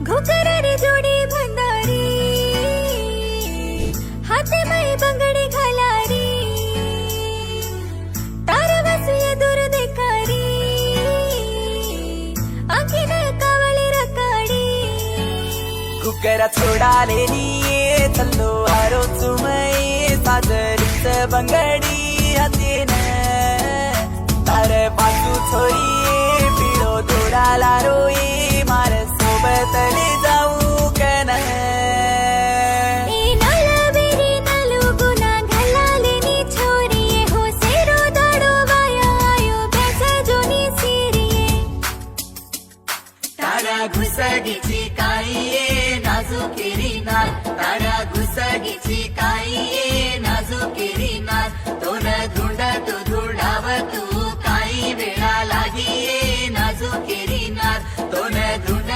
घोकर रे जोडी भंडारी हाते मै बंगडी घालारी तार बसूया दूर देकारी आखीन कावळी रकाडी कुकरा छोडालेली चल्लो आरो चुमई साजरीच बंगडी हातीन तार पाचू छोरी पिळो दोडाला रोई मार सोबतली जाऊ कन घुसगीची काईये नाजुकेरी नाल तारा घुसगीची काईये नाजुकेरी नाल तोन धुंड तू धुडाव तू काही वेळा लागिये नाजुकेरी नाल तोन धुंड